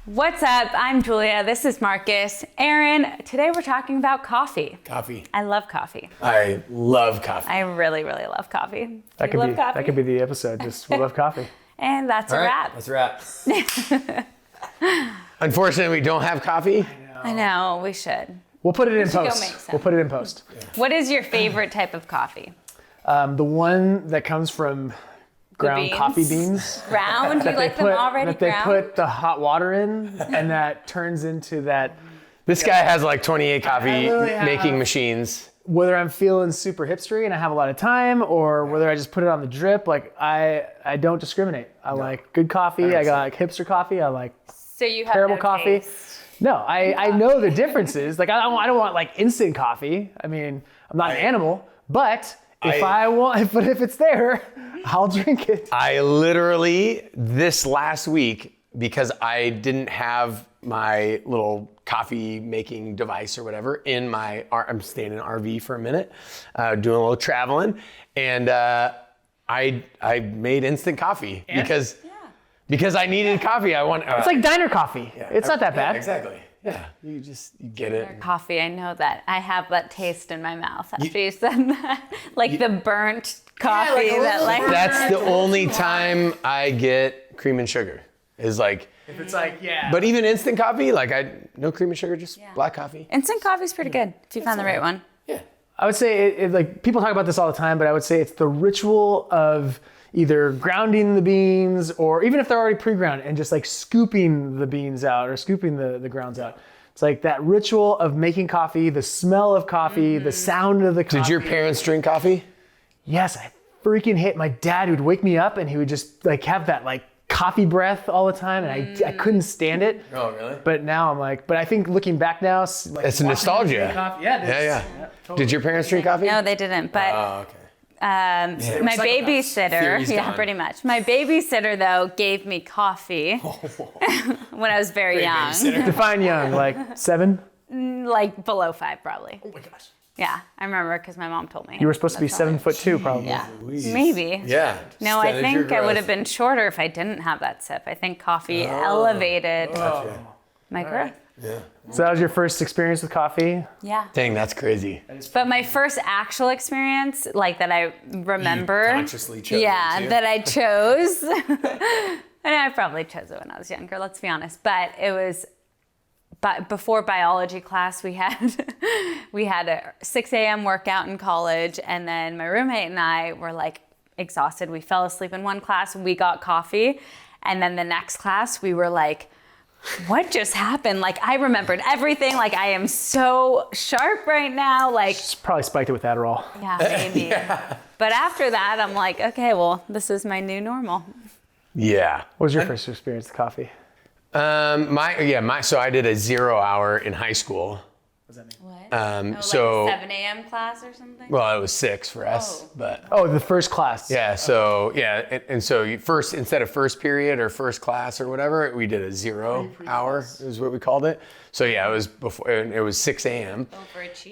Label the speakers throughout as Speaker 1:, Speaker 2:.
Speaker 1: What's up? I'm Julia. This is Marcus. Aaron, today we're talking about coffee.
Speaker 2: Coffee.
Speaker 1: I love coffee.
Speaker 2: I love coffee.
Speaker 1: I really, really love coffee.
Speaker 3: That could be the episode. Just we love coffee.
Speaker 1: And that's a wrap.
Speaker 2: That's a wrap. Unfortunately, we don't have coffee.
Speaker 1: I know, we should.
Speaker 3: We'll put it in
Speaker 1: should go
Speaker 3: post.
Speaker 1: make some.
Speaker 3: We'll put it in post.
Speaker 2: Yeah.
Speaker 1: What is your favorite type of coffee?
Speaker 3: The one that comes from ground coffee beans.
Speaker 1: Ground? You like them already
Speaker 3: that they
Speaker 1: ground?
Speaker 3: put the hot water in, and that turns into that.
Speaker 2: This guy has like 28 coffee
Speaker 3: really
Speaker 2: making machines.
Speaker 3: Whether I'm feeling super hipstery and I have a lot of time, or whether I just put it on the drip, like I don't discriminate. I like good coffee. I like hipster coffee. I like
Speaker 1: So you have
Speaker 3: terrible
Speaker 1: no
Speaker 3: coffee.
Speaker 1: taste.
Speaker 3: No, I know the differences. Like I don't want like instant coffee. I mean, I'm not an animal, but if it's there, I'll drink it.
Speaker 2: I literally, this last week, because I didn't have my little coffee making device or whatever I'm staying in an RV for a minute, doing a little traveling, and I made instant coffee because I needed coffee.
Speaker 3: It's like diner coffee. Yeah, it's not that bad.
Speaker 2: Exactly. Yeah, you get it.
Speaker 1: Coffee, I know that. I have that taste in my mouth after you said that. Like the burnt coffee
Speaker 2: That's the only time I get cream and sugar. Is like
Speaker 3: if it's like
Speaker 2: But even instant coffee, no cream and sugar, just black coffee.
Speaker 1: Instant coffee's pretty good if you find the right one.
Speaker 2: Yeah.
Speaker 3: I would say it like people talk about this all the time, but I would say it's the ritual of either grounding the beans, or even if they're already pre-ground, and just like scooping the beans out or scooping the grounds out. It's like that ritual of making coffee, the smell of coffee, the sound of the coffee.
Speaker 2: Did your parents drink coffee?
Speaker 3: Yes, I freaking hate my dad who'd wake me up and he would just like have that like coffee breath all the time, and I couldn't stand it.
Speaker 2: Oh, really?
Speaker 3: But now I'm like, but I think looking back now, like,
Speaker 2: it's a nostalgia.
Speaker 3: Coffee, yeah,
Speaker 2: Totally. Did your parents drink coffee?
Speaker 1: No, they didn't. But
Speaker 2: Oh, okay.
Speaker 1: my babysitter, pretty much. My babysitter, though, gave me coffee when I was very young.
Speaker 3: Define young, like 7?
Speaker 1: Like below 5, probably.
Speaker 2: Oh my gosh.
Speaker 1: Yeah, I remember because my mom told me.
Speaker 3: You were supposed to be 7'2", probably.
Speaker 1: Yeah,
Speaker 2: Louise.
Speaker 1: maybe.
Speaker 2: Yeah.
Speaker 1: No, I think I would have been shorter if I didn't have that sip. I think coffee elevated my growth.
Speaker 2: Yeah.
Speaker 3: So that was your first experience with coffee?
Speaker 1: Yeah.
Speaker 2: Dang, that's crazy.
Speaker 1: But my first actual experience, like that I remember.
Speaker 2: You consciously chose
Speaker 1: that I chose. And I probably chose it when I was younger, let's be honest. But it was before biology class, we had a 6 a.m. workout in college, and then my roommate and I were like exhausted. We fell asleep in one class, we got coffee, and then the next class we were like, what just happened? Like, I remembered everything. Like, I am so sharp right now. Like,
Speaker 3: Just probably spiked it with Adderall.
Speaker 1: yeah, maybe. But after that, I'm like, okay, well, this is my new normal.
Speaker 2: Yeah.
Speaker 3: What was your first experience with coffee?
Speaker 2: So I did a 0 hour in high school.
Speaker 3: What does that mean?
Speaker 1: What?
Speaker 2: So
Speaker 1: like a 7 a.m. class or something?
Speaker 2: Well, it was 6 for us, but
Speaker 3: Oh, the first class.
Speaker 2: yeah. So and so you instead of first period or first class or whatever, we did a 0 hour is what we called it. So yeah, it was before. It was 6 a.m.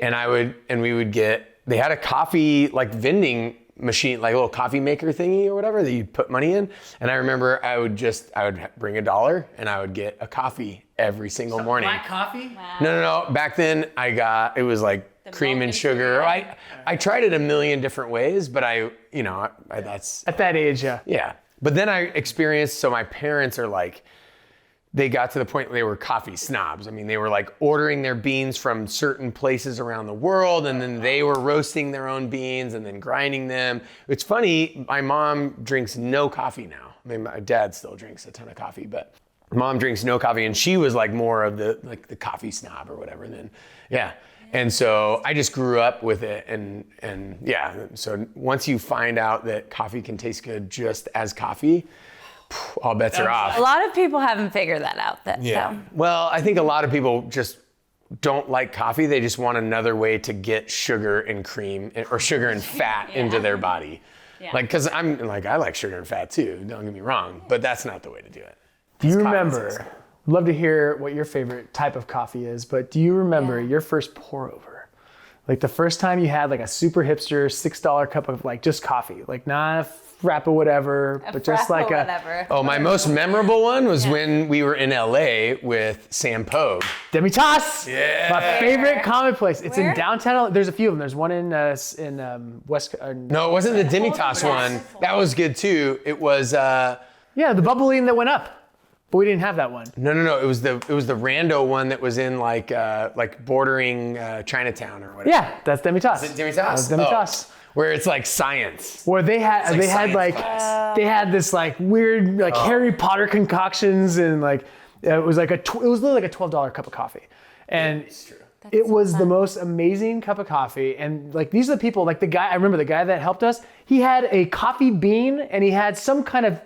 Speaker 2: And we would get. They had a coffee like vending machine, like a little coffee maker thingy or whatever that you'd put money in. And I remember I would bring $1 and I would get a coffee every single morning.
Speaker 3: Black coffee?
Speaker 1: Wow.
Speaker 2: No. Back then it was like
Speaker 1: The
Speaker 2: cream
Speaker 1: milk
Speaker 2: and
Speaker 1: and
Speaker 2: sugar.
Speaker 1: sugar.
Speaker 2: I tried it a million different ways, but that's,
Speaker 3: At that age, yeah.
Speaker 2: yeah. But then I experienced, so my parents are like, they got to the point where they were coffee snobs. I mean, they were like ordering their beans from certain places around the world, and then they were roasting their own beans and then grinding them. It's funny, my mom drinks no coffee now. I mean, my dad still drinks a ton of coffee, but mom drinks no coffee, and she was like more of the coffee snob or whatever. And then, yeah. And so I just grew up with it, and yeah. So once you find out that coffee can taste good just as coffee, all bets are off.
Speaker 1: A lot of people haven't figured that out.
Speaker 2: Yeah.
Speaker 1: So.
Speaker 2: Well, I think a lot of people just don't like coffee. They just want another way to get sugar and cream or sugar and fat into their body. Yeah. Like, cause I like sugar and fat too, don't get me wrong, but that's not the way to do it.
Speaker 3: Do you remember, I'd love to hear what your favorite type of coffee is, but do you remember your first pour over? Like the first time you had like a super hipster $6 cup of like just coffee, like not frappa whatever, but just
Speaker 1: Frappa
Speaker 3: like a
Speaker 1: whatever.
Speaker 2: Oh, my most memorable one was when we were in LA with Sam Pogue.
Speaker 3: demi-tasse.
Speaker 2: Yeah.
Speaker 3: My favorite common place. It's
Speaker 1: Where?
Speaker 3: in downtown. There's a few of them. There's one in West.
Speaker 2: No, it wasn't the demi-tasse one. That was good too. It was
Speaker 3: Yeah, the bubbling that went up. But we didn't have that one.
Speaker 2: no. It was the rando one that was in like bordering Chinatown or whatever.
Speaker 3: Yeah, that's demi-tasse.
Speaker 2: Is it demi-tasse?
Speaker 3: That was demi-tasse.
Speaker 2: Oh, where it's like science.
Speaker 3: Where they had
Speaker 2: like
Speaker 3: they had
Speaker 2: science
Speaker 3: like
Speaker 2: class.
Speaker 3: they had this like weird like Harry Potter concoctions and like it was like it was literally like a $12 cup of coffee, and it was the most amazing cup of coffee. And like these are the people, like the guy, I remember the guy that helped us. He had a coffee bean and he had some kind of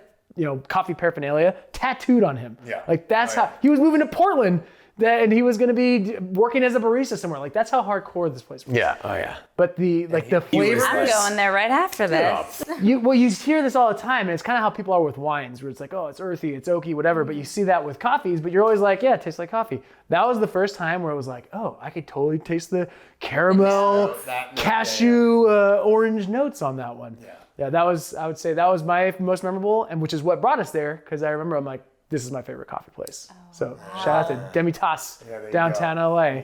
Speaker 3: coffee paraphernalia tattooed on him.
Speaker 2: Yeah.
Speaker 3: Like that's how he was moving to Portland. And he was going to be working as a barista somewhere. Like that's how hardcore this place was.
Speaker 2: Yeah. Oh yeah.
Speaker 3: But the
Speaker 2: was
Speaker 3: flavor.
Speaker 2: like-
Speaker 1: I'm going there right after this.
Speaker 3: You hear this all the time, and it's kind of how people are with wines, where it's like, oh, it's earthy, it's oaky, whatever. But you see that with coffees, but you're always like, yeah, it tastes like coffee. That was the first time where it was like, oh, I could totally taste the caramel, cashew, orange notes on that one. Yeah, I would say that was my most memorable, and which is what brought us there, because I remember I'm like, this is my favorite coffee place. So shout out to demi-tasse, downtown LA.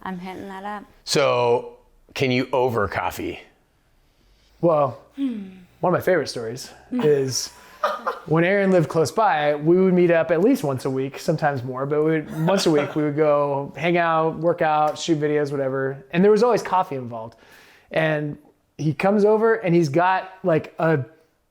Speaker 1: I'm hitting that up.
Speaker 2: So, can you over coffee?
Speaker 3: Well, one of my favorite stories is when Aaron lived close by, we would meet up at least once a week, sometimes more, but once a week we would go hang out, work out, shoot videos, whatever. And there was always coffee involved. And he comes over and he's got like a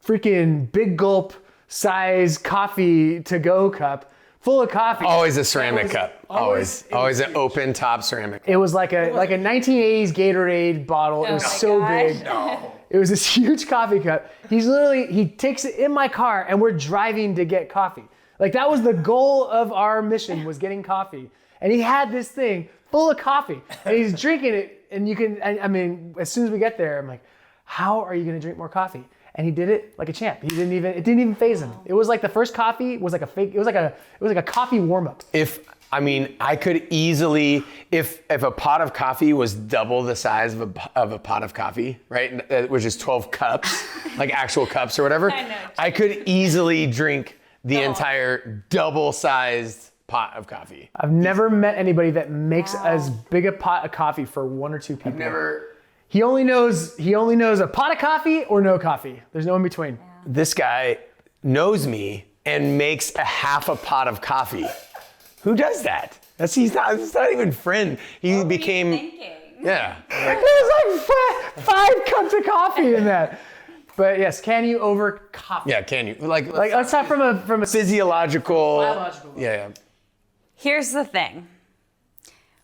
Speaker 3: freaking big gulp size coffee to go cup full of coffee.
Speaker 2: Always a ceramic cup.
Speaker 3: always-
Speaker 2: Always an open top ceramic.
Speaker 3: It was like a 1980s Gatorade bottle. It was
Speaker 1: my
Speaker 3: so
Speaker 1: gosh.
Speaker 3: big. It was this huge coffee cup. He takes it in my car and we're driving to get coffee. Like that was the goal of our mission, was getting coffee. And he had this thing full of coffee and he's drinking it. And I mean, as soon as we get there, I'm like, how are you gonna drink more coffee? And he did it like a champ. It didn't even faze him. It was like the first coffee was like a fake, it was like a coffee warm up.
Speaker 2: I could easily, if a pot of coffee was double the size of a pot of coffee, right, which is 12 cups, like actual cups or whatever, I could easily drink the entire double-sized pot of coffee.
Speaker 3: I've never met anybody that makes as big a pot of coffee for one or two people. He only knows a pot of coffee or no coffee. There's no in between.
Speaker 2: This guy knows me and makes a half a pot of coffee. Who does that? He's not even friend. He became, yeah.
Speaker 3: There's like five cups of coffee in that. But yes, can you over coffee?
Speaker 2: Yeah, can you? Like
Speaker 3: Let's talk from a
Speaker 2: physiological.
Speaker 3: biological level.
Speaker 2: Yeah.
Speaker 1: Here's the thing.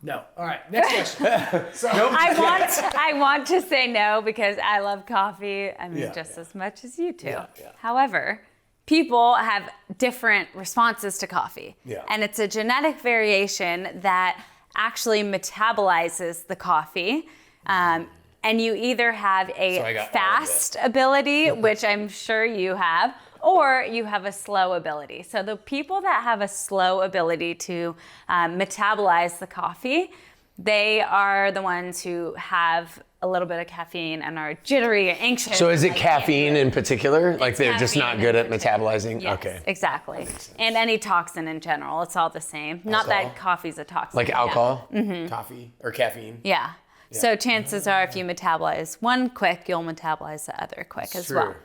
Speaker 3: No. All right. Next question.
Speaker 1: I want to say no because I love coffee. I mean, just as much as you do. However, people have different responses to coffee.
Speaker 2: Yeah.
Speaker 1: And it's a genetic variation that actually metabolizes the coffee. And you either have a fast ability, which I'm sure you have, or you have a slow ability. So the people that have a slow ability to metabolize the coffee, they are the ones who have a little bit of caffeine and are jittery or anxious.
Speaker 2: So is it caffeine in particular? Like they're just not
Speaker 1: caffeine
Speaker 2: good
Speaker 1: in
Speaker 2: at metabolizing?
Speaker 1: Yes,
Speaker 2: Okay.
Speaker 1: exactly. And any toxin in general, it's all the same. Not that coffee's a toxin.
Speaker 2: Like alcohol, coffee, or caffeine?
Speaker 1: Yeah. So chances are if you metabolize one quick, you'll metabolize the other quick as well.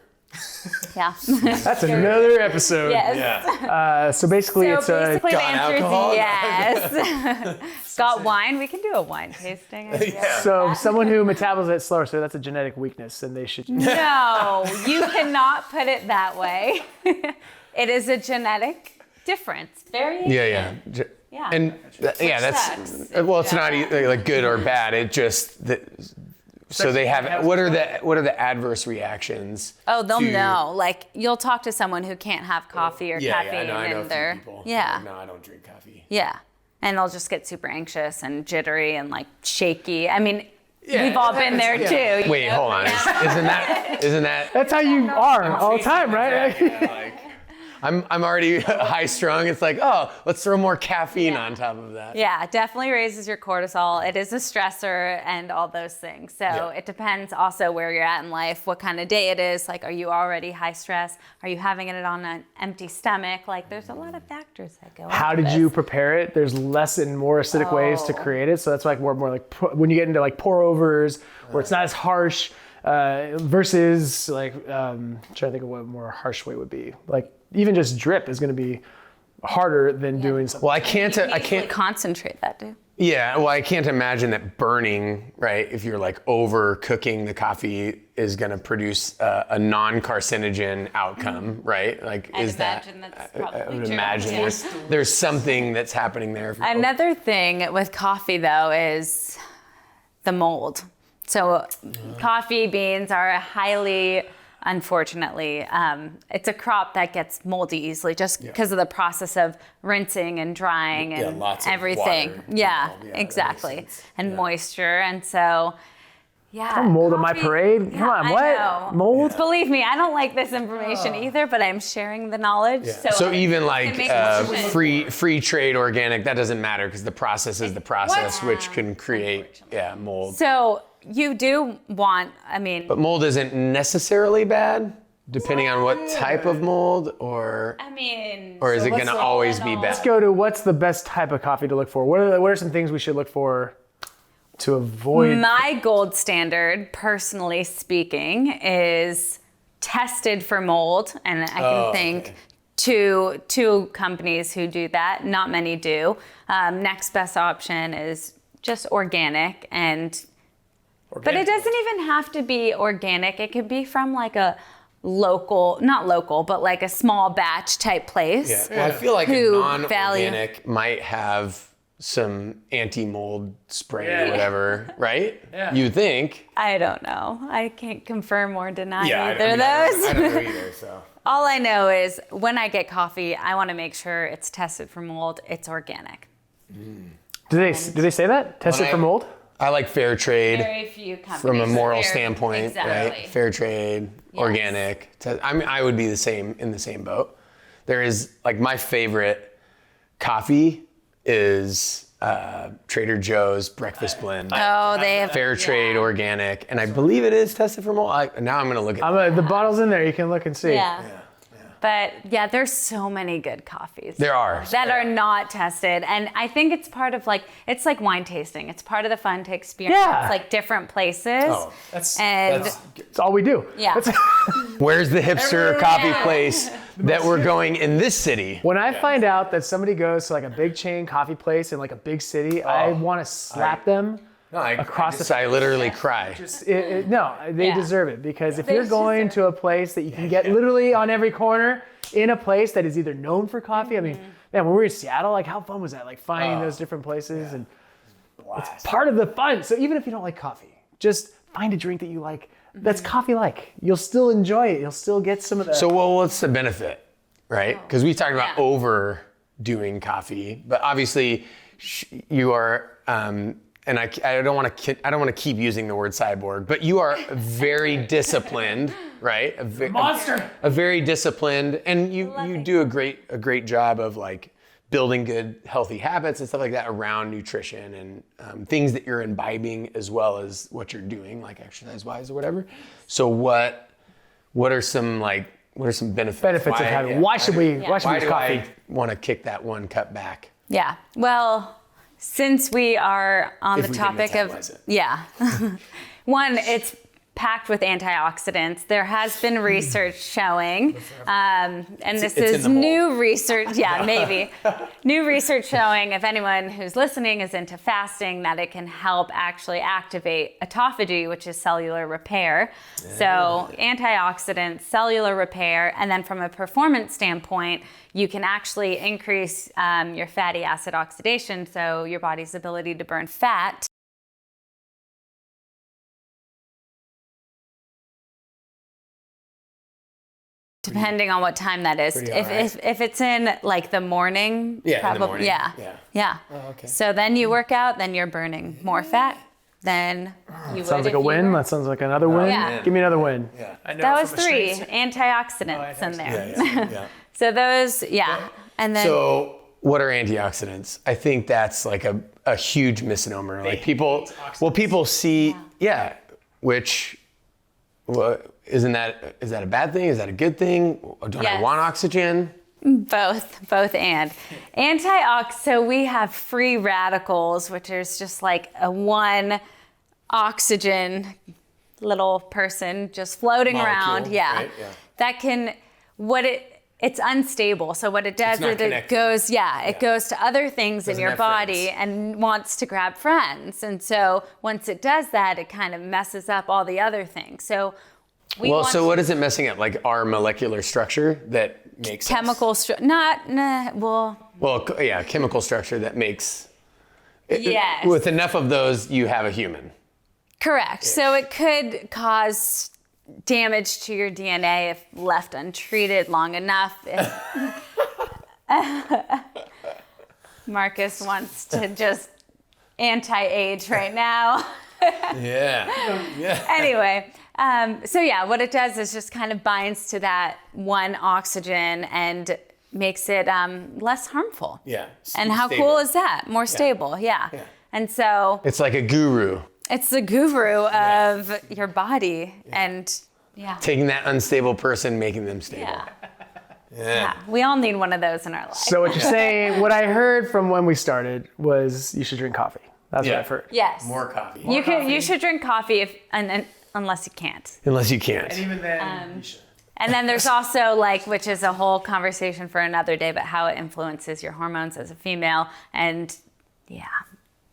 Speaker 1: Yeah.
Speaker 3: That's another episode.
Speaker 1: Yes.
Speaker 3: So basically,
Speaker 1: So
Speaker 3: it's
Speaker 1: basically the
Speaker 2: Got
Speaker 1: answer is
Speaker 2: alcohol?
Speaker 1: yes. Got wine? We can do a wine tasting. I guess.
Speaker 3: so someone who metabolizes it slower. So that's a genetic weakness, and they should.
Speaker 1: No, you cannot put it that way. It is a genetic difference. Variation.
Speaker 2: Yeah. And that's
Speaker 1: sucks.
Speaker 2: well, it's not like good or bad. It just so they have what are the adverse reactions?
Speaker 1: Oh, they'll
Speaker 2: to-
Speaker 1: know. Like you'll talk to someone who can't have coffee or caffeine,
Speaker 2: I know a
Speaker 1: and
Speaker 2: few
Speaker 1: they're
Speaker 2: people.
Speaker 1: yeah.
Speaker 2: No, I don't drink coffee.
Speaker 1: Yeah. And they'll just get super anxious and jittery and like shaky. I mean, we've all been there too.
Speaker 2: Wait, hold on. Isn't that?
Speaker 3: That's how you are all the time, right?
Speaker 2: I'm already high strung. It's like, oh, let's throw more caffeine on top of that.
Speaker 1: Yeah, it definitely raises your cortisol. It is a stressor and all those things. So it depends also where you're at in life, what kind of day it is. Like, are you already high stress? Are you having it on an empty stomach? Like, there's a lot of factors that go
Speaker 3: How
Speaker 1: into
Speaker 3: did
Speaker 1: this.
Speaker 3: you prepare it? There's less and more acidic ways to create it. So that's like more like when you get into like pour overs where it's not as harsh versus like, trying to think of what a more harsh way would be. Like even just drip is going to be harder than doing something.
Speaker 2: Well, I can't
Speaker 1: concentrate that, dude.
Speaker 2: Yeah, well, I can't imagine that burning, right? If you're like over cooking the coffee is going to produce a non-carcinogen outcome, right? Like,
Speaker 1: I'd
Speaker 2: is that?
Speaker 1: imagine that's probably
Speaker 2: I would
Speaker 1: true.
Speaker 2: imagine
Speaker 1: Yeah.
Speaker 2: there's something that's happening there.
Speaker 1: Another thing with coffee though is the mold. So coffee beans are a highly, unfortunately, it's a crop that gets moldy easily just because of the process of rinsing and drying and
Speaker 2: lots of
Speaker 1: everything.
Speaker 2: water
Speaker 1: Yeah,
Speaker 2: involved. Yeah,
Speaker 1: exactly.
Speaker 2: that makes sense.
Speaker 1: And moisture. And so, yeah.
Speaker 3: Mold in my
Speaker 1: coffee-
Speaker 3: parade? Come on,
Speaker 1: I
Speaker 3: what?
Speaker 1: know.
Speaker 3: Mold?
Speaker 1: Believe me, I don't like this information either, but I'm sharing the knowledge.
Speaker 2: So even like
Speaker 1: make decisions.
Speaker 2: free trade organic, that doesn't matter because the process is the process, which can create mold.
Speaker 1: So you do want, I mean,
Speaker 2: But mold isn't necessarily bad, depending on what type of mold, or is it going to always be bad?
Speaker 3: Let's go to what's the best type of coffee to look for. What are some things we should look for to avoid?
Speaker 1: my gold standard, personally speaking, is tested for mold. And I can think two companies who do that. Not many do. Next best option is just organic. But it doesn't even have to be organic. It could be from like a not local, but like a small batch type place.
Speaker 2: Yeah. Well, I feel like a
Speaker 1: Who
Speaker 2: non-organic might have some anti-mold spray or whatever, right?
Speaker 3: Yeah.
Speaker 2: You think?
Speaker 1: I don't know. I can't confirm or deny
Speaker 2: I
Speaker 1: either of those.
Speaker 2: I don't know either. So.
Speaker 1: All I know is when I get coffee, I want to make sure it's tested for mold. It's organic.
Speaker 3: Do they say that? Tested for mold?
Speaker 2: I like fair trade.
Speaker 1: Very few companies.
Speaker 2: From a moral
Speaker 1: Fair-
Speaker 2: standpoint,
Speaker 1: exactly.
Speaker 2: right? Fair trade, organic. I mean, I would be in the same boat. There is like my favorite coffee is Trader Joe's breakfast blend.
Speaker 1: Oh, they have
Speaker 2: Fair trade, organic, and I believe it is tested for mold. Now I'm gonna look at.
Speaker 3: The bottle's in there. You can look and see.
Speaker 1: Yeah. But yeah, there's so many good coffees.
Speaker 2: There are.
Speaker 1: That are not tested. And I think it's part of it's like wine tasting. It's part of the fun to experience
Speaker 3: Yeah.
Speaker 1: like different places.
Speaker 2: Oh,
Speaker 3: That's
Speaker 2: that's
Speaker 3: all we do.
Speaker 1: Yeah.
Speaker 2: Where's the hipster coffee place that we're going in this city?
Speaker 3: When I find out that somebody goes to like a big chain coffee place in like a big city, I want to slap them.
Speaker 2: No,
Speaker 3: Across
Speaker 2: I literally cry.
Speaker 3: No, they
Speaker 1: Yeah.
Speaker 3: deserve it because if
Speaker 1: They
Speaker 3: you're going to a place that you can get literally on every corner in a place that is either known for coffee. I mean, man, when we were in Seattle, like how fun was that? Like finding those different places and it's part of the fun. So even if you don't like coffee, just find a drink that you like that's coffee-like. You'll still enjoy it. You'll still get some of the.
Speaker 2: So, what's the benefit, right? Because we talked about overdoing coffee, but obviously you are. And I don't want to keep using the word cyborg, but you are very disciplined, right?
Speaker 3: Monster.
Speaker 2: A very disciplined, and you do a great job of like building good healthy habits and stuff like that around nutrition and things that you're imbibing as well as what you're doing, like exercise-wise or whatever. So what are some benefits?
Speaker 3: Benefits of having. Why should we use
Speaker 2: Why do
Speaker 3: coffee?
Speaker 2: I want to kick that one cup back?
Speaker 1: Yeah. Well, since we are on
Speaker 2: If
Speaker 1: the
Speaker 2: we can
Speaker 1: topic of
Speaker 2: metabolize it.
Speaker 1: one, it's packed with antioxidants. There has been research showing, and this
Speaker 2: it's
Speaker 1: is
Speaker 2: in the mold.
Speaker 1: new research. Yeah, maybe new research showing if anyone who's listening is into fasting, that it can help actually activate autophagy, which is cellular repair. So antioxidants, cellular repair, and then from a performance standpoint, you can actually increase your fatty acid oxidation, so your body's ability to burn fat. Depending on what time that is. If it's in like the morning,
Speaker 2: Yeah, in the
Speaker 1: probably
Speaker 2: morning.
Speaker 1: yeah.
Speaker 2: Yeah.
Speaker 1: Yeah.
Speaker 2: Oh, okay.
Speaker 1: So then you work out, then you're burning more fat. than you would.
Speaker 3: Sounds like a win. That sounds like another win.
Speaker 1: Yeah.
Speaker 3: Give me another win.
Speaker 2: Yeah.
Speaker 3: I know
Speaker 1: That was
Speaker 3: from a
Speaker 1: 3
Speaker 3: straight-
Speaker 1: antioxidants in there.
Speaker 2: Yeah.
Speaker 1: So those, yeah. And then
Speaker 2: So what are antioxidants? I think that's like a huge misnomer. Like people see, which, well, is that a bad thing? Is that a good thing? Don't I
Speaker 1: Yes.
Speaker 2: want oxygen?
Speaker 1: both and. So we have free radicals, which is just like a one oxygen little person just floating
Speaker 2: Molecule,
Speaker 1: around. Yeah.
Speaker 2: right? Yeah.
Speaker 1: That can, it's unstable. So what it does
Speaker 2: not
Speaker 1: is it
Speaker 2: connected.
Speaker 1: goes to other things in
Speaker 2: Doesn't
Speaker 1: your
Speaker 2: have
Speaker 1: body
Speaker 2: friends.
Speaker 1: and wants to grab friends. And so once it does that, it kind of messes up all the other things. So
Speaker 2: So what is it messing up? Like our molecular structure that makes us-
Speaker 1: chemical
Speaker 2: chemical structure that makes.
Speaker 1: Yes.
Speaker 2: With enough of those, you have a human.
Speaker 1: Correct. So it could cause damage to your DNA if left untreated long enough. Marcus wants to just anti-age right now.
Speaker 2: Yeah.
Speaker 1: Anyway, what it does is just kind of binds to that one oxygen and makes it less harmful.
Speaker 2: Yeah.
Speaker 1: And how
Speaker 2: Stable.
Speaker 1: cool is that? More stable, yeah. And so
Speaker 2: It's like a guru.
Speaker 1: it's the guru of your body and
Speaker 2: Taking that unstable person, making them stable.
Speaker 1: yeah. We all need one of those in our life.
Speaker 3: So what you're saying, what I heard from when we started was you should drink coffee. That's what I've heard.
Speaker 1: Yes.
Speaker 2: More coffee.
Speaker 1: You should drink coffee unless you can't.
Speaker 2: Unless you can't.
Speaker 3: Even then, you should.
Speaker 1: And then there's also which is a whole conversation for another day, but how it influences your hormones as a female. And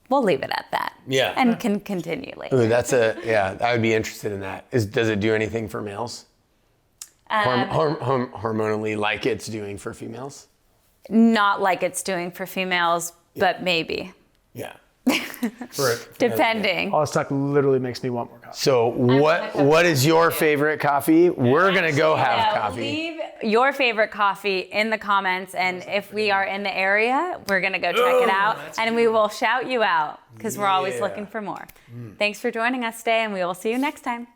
Speaker 1: we'll leave it at that.
Speaker 2: Yeah.
Speaker 1: And can continue later.
Speaker 2: Ooh, I would be interested in that. Does it do anything for males? Hormonally, like it's doing for females?
Speaker 1: Not like it's doing for females, but maybe.
Speaker 2: Yeah.
Speaker 1: Depending.
Speaker 3: All this talk literally makes me want more coffee.
Speaker 2: So what is your favorite coffee? We're going to go have coffee.
Speaker 1: Leave your favorite coffee in the comments, and if we are in the area, we're going to go check it out, and we will shout you out because we're always looking for more. Thanks for joining us today, and we will see you next time.